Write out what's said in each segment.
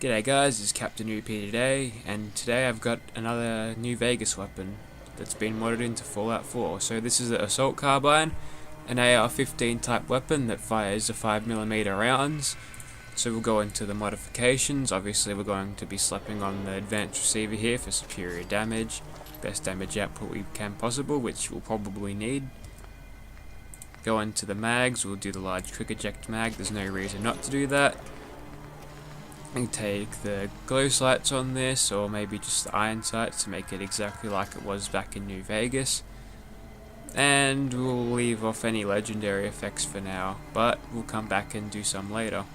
G'day guys, it's Captain UP today, and today I've got another New Vegas weapon that's been modded into Fallout 4. So this is the Assault Carbine, an AR-15 type weapon that fires the 5mm rounds. So we'll go into the modifications. Obviously we're going to be slapping on the advanced receiver here for superior damage, best damage output we can possible, which we'll probably need. Go into the mags, we'll do the large quick eject mag, there's no reason not to do that. And take the glow sights on this, or maybe just the iron sights to make it exactly like it was back in New Vegas. And we'll leave off any legendary effects for now, but we'll come back and do some later.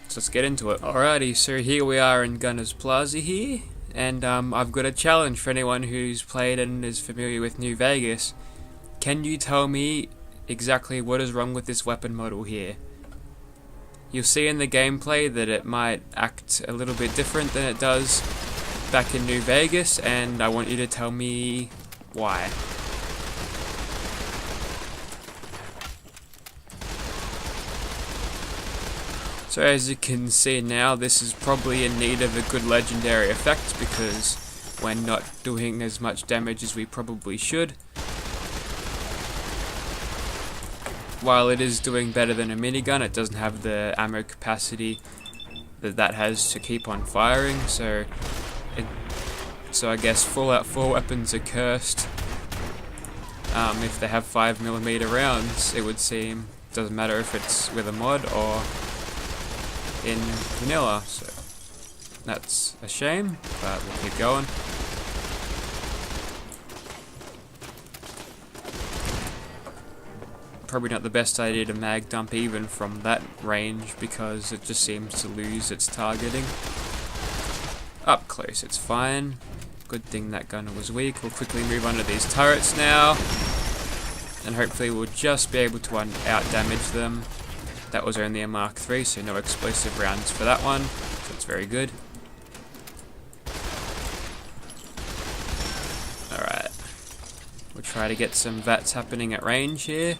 So let's get into it. Alrighty, so here we are in Gunner's Plaza here, and I've got a challenge for anyone who's played and is familiar with New Vegas. Can you tell me exactly what is wrong with this weapon model here? You'll see in the gameplay that it might act a little bit different than it does back in New Vegas, and I want you to tell me why. So as you can see now, this is probably in need of a good legendary effect because we're not doing as much damage as we probably should. While it is doing better than a minigun, it doesn't have the ammo capacity that has to keep on firing, so I guess Fallout 4 weapons are cursed. If they have 5mm rounds, it would seem. Doesn't matter if it's with a mod or in vanilla, so that's a shame, but we'll keep going. Probably not the best idea to mag dump even from that range because it just seems to lose its targeting. Up close it's fine. Good thing that gunner was weak. We'll quickly move on to these turrets now, and hopefully we'll just be able to out damage them. That was only a Mark III, so no explosive rounds for that one, so it's very good. Alright, we'll try to get some VATs happening at range here.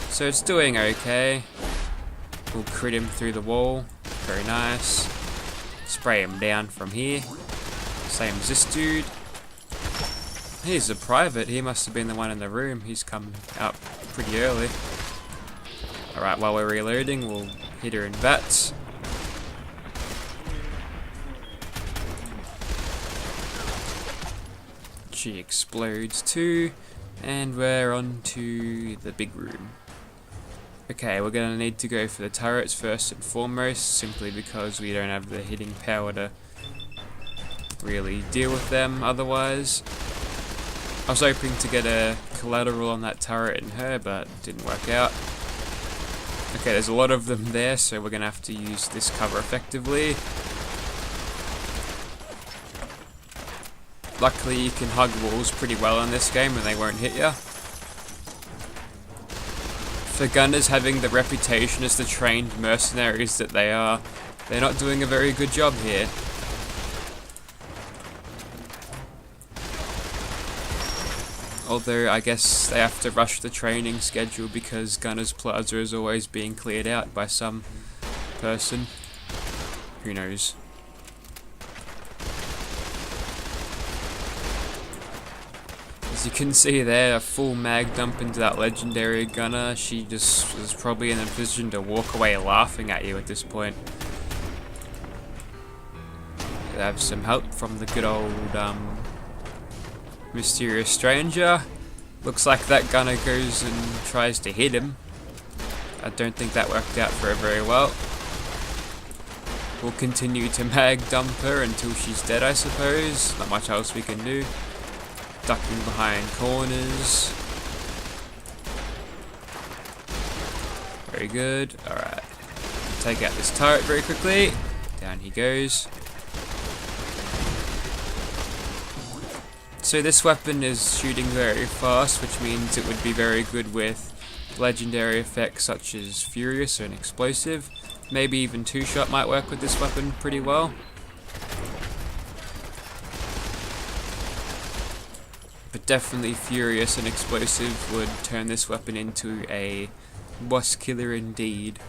So it's doing okay. We'll crit him through the wall. Very nice. Spray him down from here. Same as this dude. He's a private. He must have been the one in the room. He's come up pretty early. Alright, while we're reloading, we'll hit her in VATs. She explodes too. And we're on to the big room. Okay, we're going to need to go for the turrets first and foremost, simply because we don't have the hitting power to really deal with them otherwise. I was hoping to get a collateral on that turret and her, but it didn't work out. Okay, there's a lot of them there, so we're going to have to use this cover effectively. Luckily you can hug walls pretty well in this game and they won't hit you. For gunners having the reputation as the trained mercenaries that they are, they're not doing a very good job here. Although I guess they have to rush the training schedule because Gunner's Plaza is always being cleared out by some person. Who knows? As you can see there, a full mag dump into that legendary gunner. She just was probably in a position to walk away laughing at you at this point. They have some help from the good old mysterious stranger. Looks like that gunner goes and tries to hit him. I don't think that worked out for her very well. We'll continue to mag dump her until she's dead, I suppose. Not much else we can do. Ducking behind corners. Very good. Alright. Take out this turret very quickly. Down he goes. So this weapon is shooting very fast, which means it would be very good with legendary effects such as Furious or an explosive. Maybe even two-shot might work with this weapon pretty well. But definitely Furious and Explosive would turn this weapon into a boss killer indeed.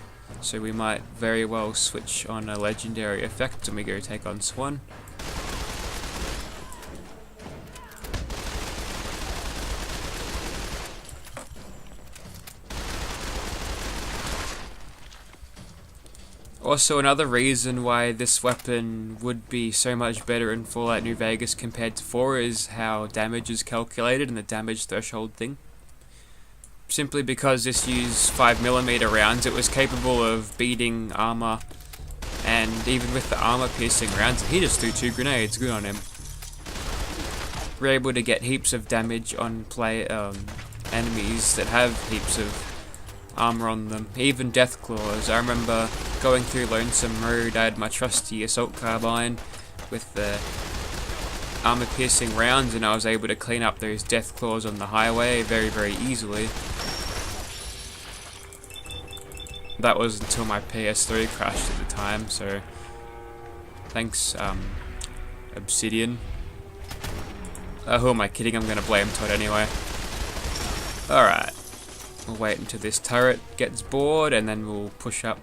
So we might very well switch on a legendary effect when we go take on Swan. Also, another reason why this weapon would be so much better in Fallout New Vegas compared to 4 is how damage is calculated and the damage threshold thing. Simply because this used 5mm rounds, it was capable of beating armour, and even with the armour piercing rounds, he just threw 2 grenades, good on him. We're able to get heaps of damage on enemies that have heaps of armour on them, even Deathclaws. I remember going through Lonesome Road, I had my trusty Assault Carbine with the armour piercing rounds, and I was able to clean up those Deathclaws on the highway very, very easily. That was until my PS3 crashed at the time, so thanks Obsidian. Who am I kidding, I'm gonna blame Todd anyway. Alright. We'll wait until this turret gets bored, and then we'll push up,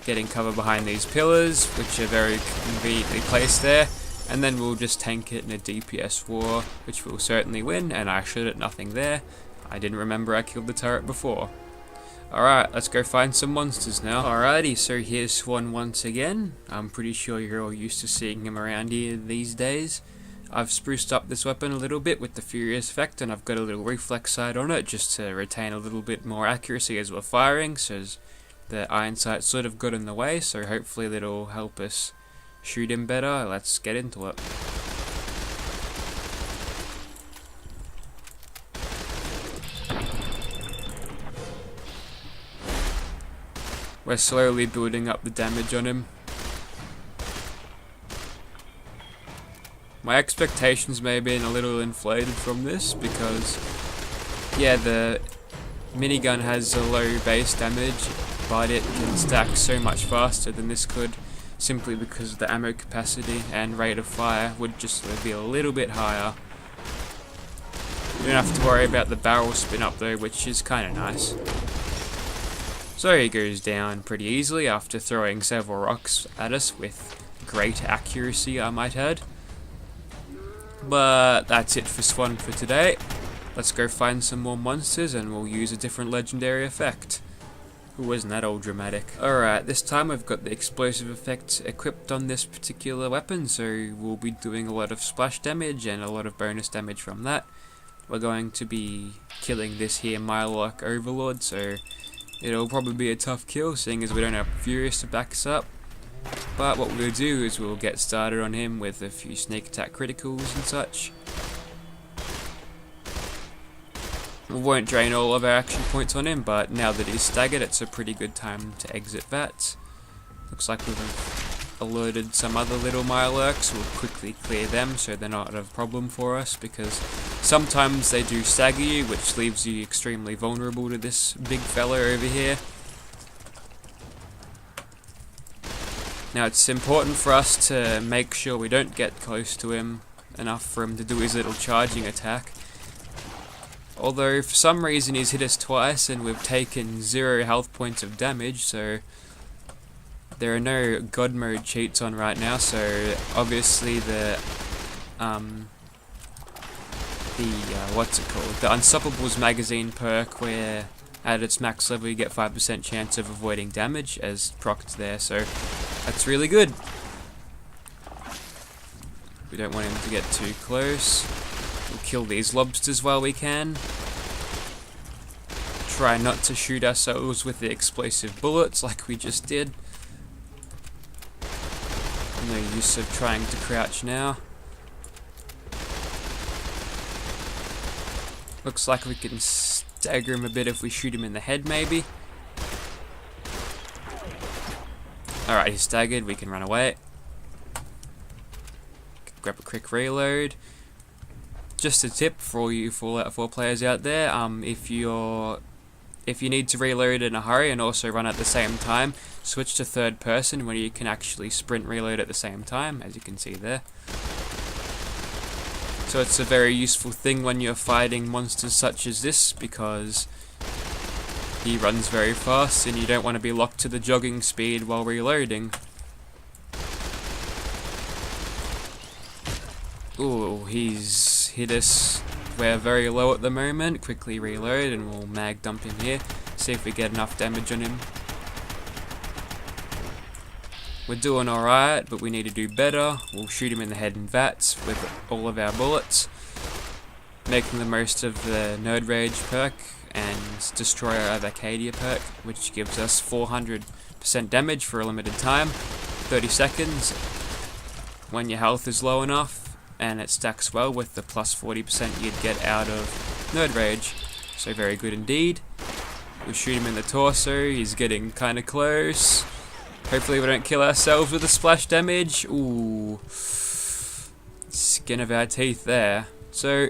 getting cover behind these pillars, which are very conveniently placed there, and then we'll just tank it in a DPS war, which we'll certainly win, and I shot at nothing there. I didn't remember I killed the turret before. Alright, let's go find some monsters now. Alrighty, so here's Swan once again. I'm pretty sure you're all used to seeing him around here these days. I've spruced up this weapon a little bit with the Furious effect, and I've got a little reflex sight on it just to retain a little bit more accuracy as we're firing, so the iron sight sort of got in the way, so hopefully that'll help us shoot him better. Let's get into it. We're slowly building up the damage on him. My expectations may have been a little inflated from this because, yeah, the minigun has a low base damage, but it can stack so much faster than this could, simply because the ammo capacity and rate of fire would just be a little bit higher. You don't have to worry about the barrel spin up though, which is kind of nice. So he goes down pretty easily after throwing several rocks at us with great accuracy, I might add. But that's it for Swan for today. Let's go find some more monsters and we'll use a different legendary effect. Ooh, isn't that all dramatic? Alright, this time we've got the explosive effect equipped on this particular weapon, so we'll be doing a lot of splash damage and a lot of bonus damage from that. We're going to be killing this here Mile-like Overlord, so it'll probably be a tough kill, seeing as we don't have Furious to back us up. But what we'll do is we'll get started on him with a few sneak attack criticals and such. We won't drain all of our action points on him, but now that he's staggered, it's a pretty good time to exit that. Looks like we've alerted some other little Mirelurks. We'll quickly clear them so they're not a problem for us, because sometimes they do stagger you, which leaves you extremely vulnerable to this big fella over here. Now it's important for us to make sure we don't get close to him enough for him to do his little charging attack. Although for some reason he's hit us twice and we've taken 0 health points of damage, so there are no god mode cheats on right now, so obviously the what's it called? The Unstoppables magazine perk, where at its max level you get 5% chance of avoiding damage as procced there, so that's really good. We don't want him to get too close. We'll kill these lobsters while we can. Try not to shoot ourselves with the explosive bullets like we just did. No use of trying to crouch now. Looks like we can stagger him a bit if we shoot him in the head, maybe. Alright, he's staggered, we can run away. Grab a quick reload. Just a tip for all you Fallout 4 players out there, if you need to reload in a hurry and also run at the same time, switch to third person where you can actually sprint reload at the same time, as you can see there. So it's a very useful thing when you're fighting monsters such as this, because he runs very fast and you don't want to be locked to the jogging speed while reloading. Ooh, he's hit us. We're very low at the moment. Quickly reload and we'll mag dump him here. See if we get enough damage on him. We're doing alright, but we need to do better. We'll shoot him in the head in VATS with all of our bullets, making the most of the Nerd Rage perk and Destroyer of Arcadia perk, which gives us 400% damage for a limited time, 30 seconds, when your health is low enough, and it stacks well with the plus 40% you'd get out of Nerd Rage, so very good indeed. We'll shoot him in the torso, he's getting kinda close. Hopefully we don't kill ourselves with the splash damage. Ooh, skin of our teeth there. So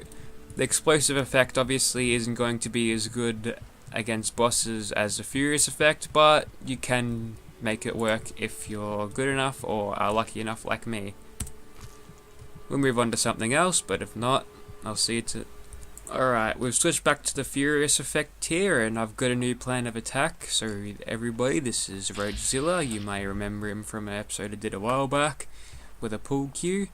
the explosive effect obviously isn't going to be as good against bosses as the furious effect, but you can make it work if you're good enough or are lucky enough like me. We'll move on to something else, but if not, I'll see you to... Alright, we've switched back to the furious effect here, and I've got a new plan of attack. So everybody, this is Roachzilla. You may remember him from an episode I did a while back with a pool cue,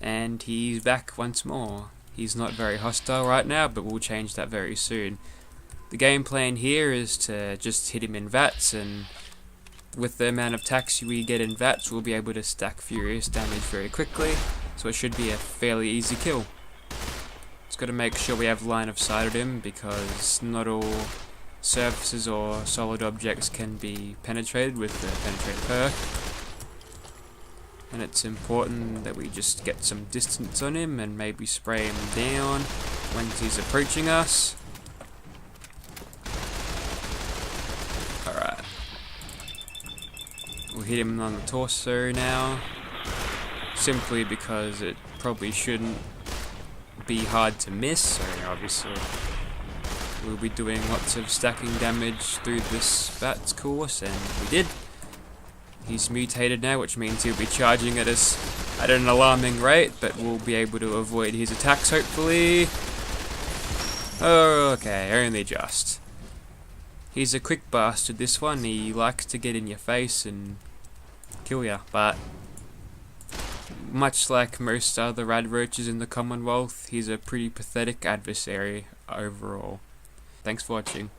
and he's back once more. He's not very hostile right now, but we'll change that very soon. The game plan here is to just hit him in VATS, and with the amount of attacks we get in VATS, we'll be able to stack furious damage very quickly, so it should be a fairly easy kill. Just got to make sure we have line of sight of him, because not all surfaces or solid objects can be penetrated with the penetrate perk. And it's important that we just get some distance on him and maybe spray him down when he's approaching us. Alright. We'll hit him on the torso now, simply because it probably shouldn't be hard to miss, so obviously we'll be doing lots of stacking damage through this VATS course, and we did. He's mutated now, which means he'll be charging at us at an alarming rate, but we'll be able to avoid his attacks hopefully. Oh, okay, only just. He's a quick bastard, this one. He likes to get in your face and kill ya, but much like most other rad roaches in the Commonwealth, he's a pretty pathetic adversary overall. Thanks for watching.